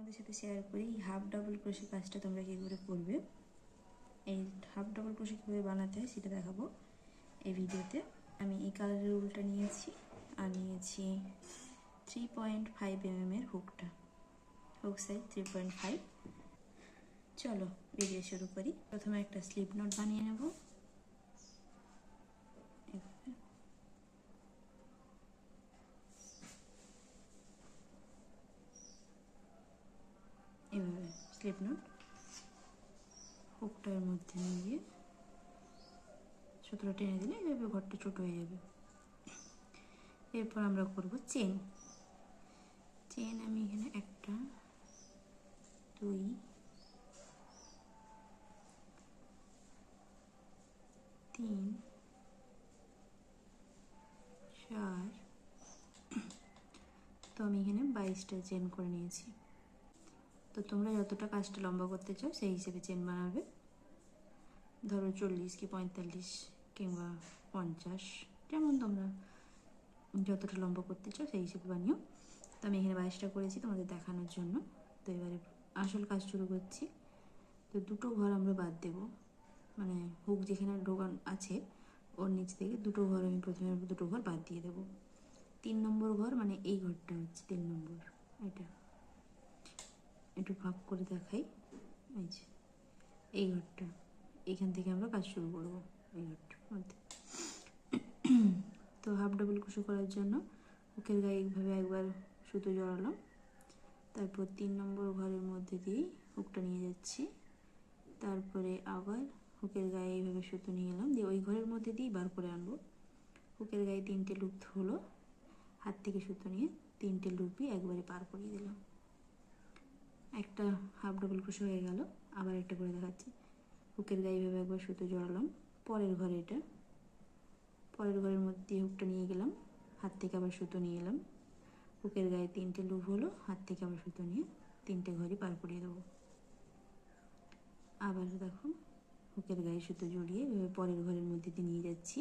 তোমাদের সাথে শেয়ার করি হাফ ডাবল ক্রোশে কাজটা তোমরা কী করে করবে। এই হাফ ডাবল ক্রোশে কীভাবে বানাতে হয় সেটা দেখাবো এই ভিডিওতে। আমি এই কালারের উলটা নিয়েছি আর নিয়েছি 3.5 mm এর হুকটা, হুক সাইজ 3.5। চলো ভিডিও শুরু করি। প্রথমে একটা স্লিপ নোট বানিয়ে নেব। এভাবে স্লিপ নোট হুকটার মধ্যে নিয়ে সুতোটা টেনে দিলে এভাবে ঘরটা ছোট হয়ে যাবে। এরপর আমরা করব চেন। চেন আমি এখানে 1 2 3 4, তো আমি এখানে 22টা চেন করে নিয়েছি। তো তোমরা যতটা কাজটা লম্বা করতে চাও সেই হিসেবে চেন বানাবে। ধরো 40 কি 45 কিংবা 50, যেমন তোমরা যতটা লম্বা করতে চাও সেই হিসেবে বানিও। তো আমি এখানে 22টা করেছি তোমাদের দেখানোর জন্য। তো এবারে আসল কাজ শুরু করছি। তো দুটো ঘর আমরা বাদ দেব, মানে হুক যেখানে ঢোকান আছে ওর নিচ থেকে দুটো ঘর আমি প্রথমে দুটো ঘর বাদ দিয়ে দেবো। 3 নম্বর ঘর, মানে এই ঘরটা হচ্ছে 3 নম্বর। এটা একটু ভাগ করে দেখাই। এই যে এই ঘরটা, এখান থেকে আমরা কাজ শুরু করবো এই ঘরটার মধ্যে। তো হাফ ডাবল ক্রোশে করার জন্য হুকের গায়ে এইভাবে একবার সুতো জড়ালাম, তারপর 3 নম্বর ঘরের মধ্যে দিয়েই হুকটা নিয়ে যাচ্ছি, তারপরে আবার হুকের গায়ে এইভাবে সুতো নিয়ে এলাম, দিয়ে ওই ঘরের মধ্যে দিয়েই বার করে আনবো। হুকের গায়ে 3টে লুপ হলো, হাত থেকে সুতো নিয়ে 3টে লুপই একবারে পার করিয়ে দিলাম। একটা হাফ ডাবল ক্রোশে হয়ে গেল। আবার একটা করে দেখাচ্ছি। হুকের গায়ে এইভাবে একবার সুতো জড়ালাম, পরের ঘরে এটা, পরের ঘরের মধ্যে দিয়ে হুকটা নিয়ে গেলাম, হাত থেকে আবার সুতো নিয়ে এলাম, হুকের গায়ে 3টে লুপ হলো, হাত থেকে আবার সুতো নিয়ে 3টে ঘরই পার করিয়ে দেবো। আবার দেখো হুকের গায়ে সুতো জড়িয়ে এভাবে পরের ঘরের মধ্যে দিয়ে নিয়ে যাচ্ছি,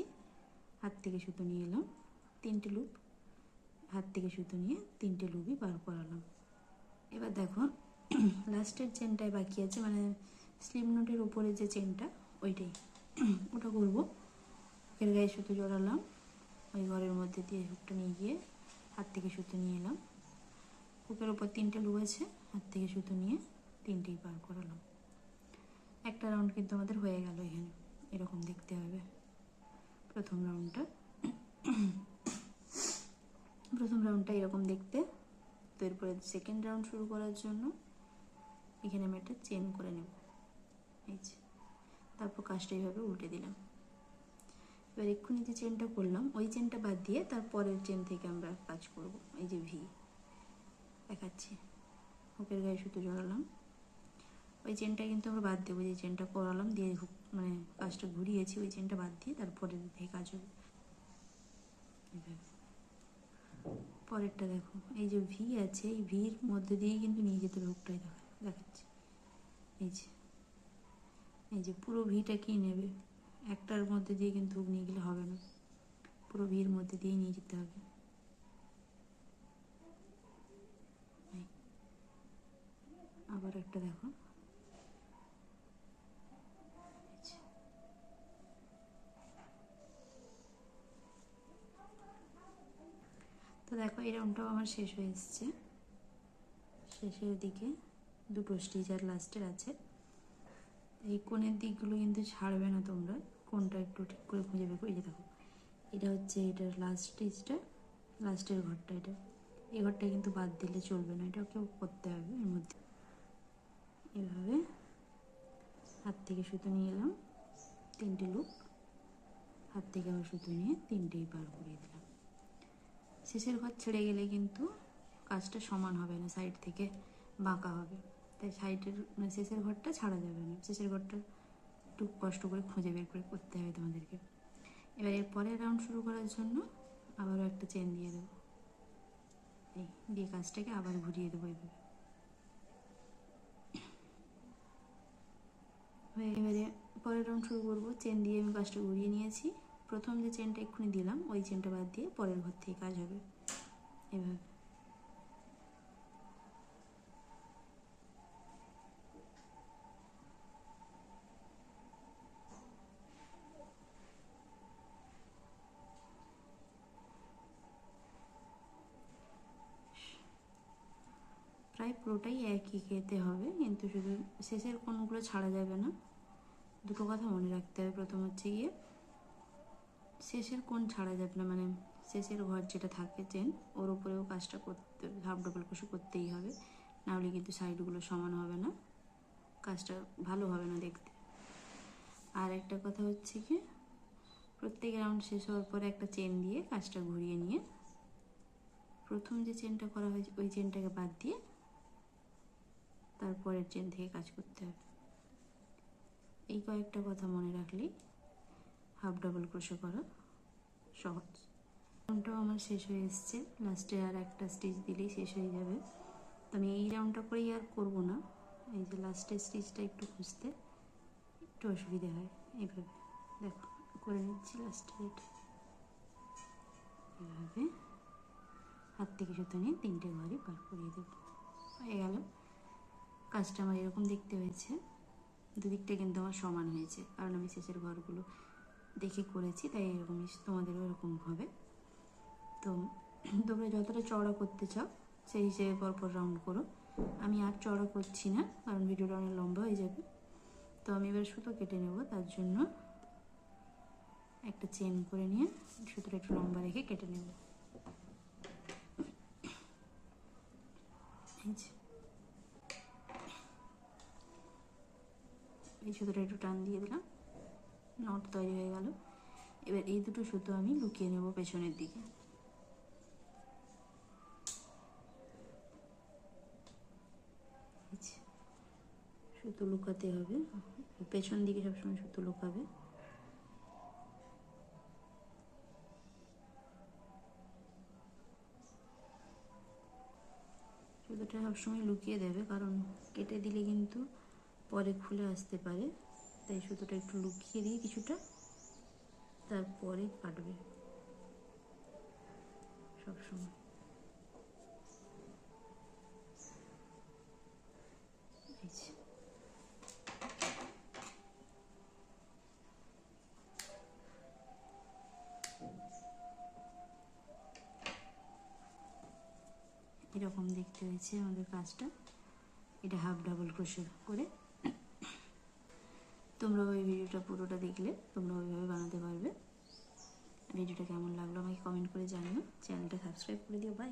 হাত থেকে সুতো নিয়ে এলাম, 3টে লুপ, হাত থেকে সুতো নিয়ে 3টে লুপই পার করালাম। এবার দেখো লাস্টের চেনটাই বাকি আছে, মানে স্লিপ নোটের উপরে যে চেনটা ওইটাই, ওটা করবো। হুকের গায়ে সুতো জড়ালাম, ওই ঘরের মধ্যে দিয়ে হুকটা নিয়ে গিয়ে হাত থেকে সুতো নিয়ে এলাম, হুকের ওপর 3টে লুপ আছে, হাত থেকে সুতো নিয়ে 3টেই পার করালাম। একটা রাউন্ড কিন্তু আমাদের হয়ে গেল। এখানে এরকম দেখতে হবে প্রথম রাউন্ডটা এরকম দেখতে। তো এরপরে সেকেন্ড রাউন্ড শুরু করার জন্য এখানে আমি একটা চেন করে নেব, এই যে, তারপর কাজটা এইভাবে উল্টে দিলাম। এবার এক্ষুনি যে চেনটা করলাম ওই চেনটা বাদ দিয়ে তারপরের চেন থেকে আমরা কাজ করব। এই যে ভি দেখাচ্ছি, হুকের গায়ে সুতো জড়ালাম, ওই চেনটা কিন্তু আমরা বাদ দেবো, যে চেনটা করালাম দিয়ে হুক মানে কাজটা ঘুরিয়েছি ওই চেনটা বাদ দিয়ে তারপরে থেকে কাজ হবে। পরেরটা দেখো, এই যে ভি আছে, এই ভির মধ্যে দিয়েই কিন্তু নিয়ে যেতে হবে হুকটাই দেখাচ্ছি। এই যে পুরো ভিটা কি নেবে, একটার মধ্যে দিয়ে কিন্তু হুক নিয়ে গেলে হবে না, পুরো ভির মধ্যে দিয়ে নিয়ে যেতে হবে। আবার একটা দেখো, তো দেখো এই রাউন্ডটাও আমার শেষ হয়ে এসছে। শেষের দিকে দুটো স্টিচ আর লাস্টের আছে। এই কোণের দিকগুলো কিন্তু ছাড়বে না তোমরা, কোনটা একটু ঠিক করে খুঁজে বের করে। এই যে দেখো এটা হচ্ছে এটার লাস্ট স্টিচটা, লাস্টের ঘরটা, এটা এই ঘরটা কিন্তু বাদ দিলে চলবে না, এটাকেও করতে হবে। এর মধ্যে এভাবে হাত থেকে সুতো নিয়ে এলাম, 3টে লুপ, হাত থেকে আবার সুতো নিয়ে 3টেই পার করিয়ে দিলাম। শেষের ঘর ছেড়ে গেলে কিন্তু কাজটা সমান হবে না, সাইড থেকে বাঁকা হবে, তাই সাইডের মানে শেষের ঘরটা ছাড়া যাবে না, শেষের ঘরটা একটু কষ্ট করে খুঁজে বের করে করতে হবে তোমাদেরকে। এবার এর পরের রাউন্ড শুরু করার জন্য আবারও একটা চেন দিয়ে দেবো, এই দিয়ে কাজটাকে আবার ঘুরিয়ে দেবো এইভাবে। এবারে পরের রাউন্ড শুরু করবো। চেন দিয়ে আমি কাজটা ঘুরিয়ে নিয়েছি, প্রথম যে চেনটা এক্ষুনি দিলাম ওই চেনটা বাদ দিয়ে পরের ঘর থেকে কাজ হবে এভাবে। প্রায় পুরোটাই একই খেতে হবে, কিন্তু শুধু শেষের কোণগুলো ছাড়া যাবে না। দুটো কথা মনে রাখতে হবে। প্রথম হচ্ছে গিয়ে শেষের কোণ ছাড়া যাবে না, মানে শেষের ঘর যেটা থাকে চেন, ওর উপরেও কাজটা করতে, হাফ ডাবল ক্রোশে করতেই হবে, নাহলে কিন্তু সাইডগুলো সমান হবে না, কাজটা ভালো হবে না দেখতে। আর একটা কথা হচ্ছে কি, প্রত্যেক রাউন্ড শেষ হওয়ার পরে একটা চেন দিয়ে কাজটা ঘুরিয়ে নিয়ে প্রথম যে চেনটা করা হয়েছে ওই চেনটাকে বাদ দিয়ে তারপরের চেন থেকে কাজ করতে হবে। এই কয়েকটা কথা মনে রাখলেই হাফ ডাবল ক্রোশে করা সহজ। রাউন্ডটাও আমার শেষ হয়ে এসছে, লাস্টে আর একটা স্টিচ দিলেই শেষ হয়ে যাবে। তো আমি এই রাউন্ডটা করেই আর করবো না। এই যে লাস্টের স্টিচটা একটু খুঁজতে একটু অসুবিধা হয়, এইভাবে দেখো করে নিচ্ছি। লাস্টে এটা এভাবে হাত থেকে সুতো নিয়ে 3টে ঘরই পার করিয়ে দেবো, হয়ে গেল। কাজটা আমার এরকম দেখতে হয়েছে, দুদিকটা কিন্তু আমার সমান হয়েছে, কারণ আমি শেষের ঘরগুলো দেখে করেছি, তাই এরকমই তোমাদেরও এরকম হবে। তো তোমরা যতটা চওড়া করতে চাও সেই হিসেবে পরপর রাউন্ড করো। আমি আর চওড়া করছি না, কারণ ভিডিওটা অনেক লম্বা হয়ে যাবে। তো আমি এবার সুতো কেটে নেব, তার জন্য একটা চেন করে নিয়ে সুতোটা একটু লম্বা রেখে কেটে নেব। এই সুতোটা একটু টান দিয়ে দিলাম, নট তৈরি হয়ে গেল। এবার এই দুটো সুতো আমি লুকিয়ে নেব পেছনের দিকে। সুতো লুকাতে হবে, পেছন দিকে সবসময় সুতো লুকাবে। সুতোটা সবসময় লুকিয়ে দেবে, কারণ কেটে দিলে কিন্তু পরে খুলে আসতে পারে, তাই সুতোটা একটু লুকিয়ে দিয়ে কিছুটা তারপরে কাটবে সবসময়। এরকম দেখতে হয়েছে আমাদের কাজটা। এটা হাফ ডাবল ক্রোশে করে তোমরা ওই ভিডিওটা পুরোটা দেখলে তোমরা ওইভাবে বানাতে পারবে। ভিডিওটা কেমন লাগলো আমাকে কমেন্ট করে জানিও, চ্যানেলটা সাবস্ক্রাইব করে দিও। বাই।